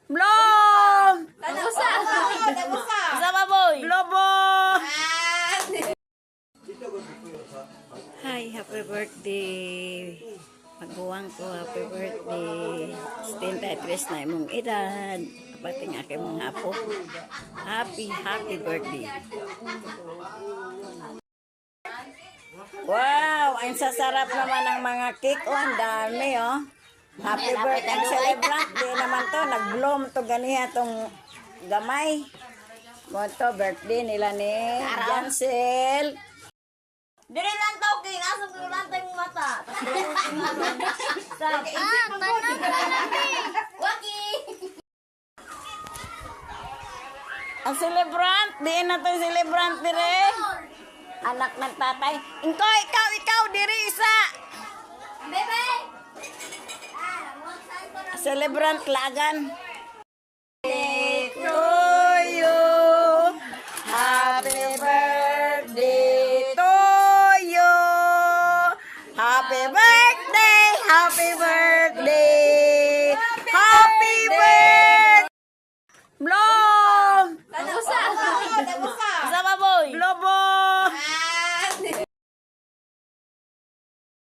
Blom! Dagusa. Dagusa. Sama boy. Globo! Ah. Hi, happy birthday. Maguwang ko, happy birthday. 73 na imong edad. Pati nga kay mga apo. Happy birthday. Wow, ang sasarap naman ng mga cake. Oh, ang dami, oh. Happy birthday. Ang celebrant day naman to. Nag-bloom to ganiha tong gamay. Mo to, birthday nila ni Jansel. Dili lang tao king asam ko lang tayong mata. Waki. Ang celebrant, diin na to yung celebrant dire. Anak ng tatay. Ikaw, diri isa. Bebe. Celebrant lagan. To you. Happy birthday to you. Happy birthday, happy birthday.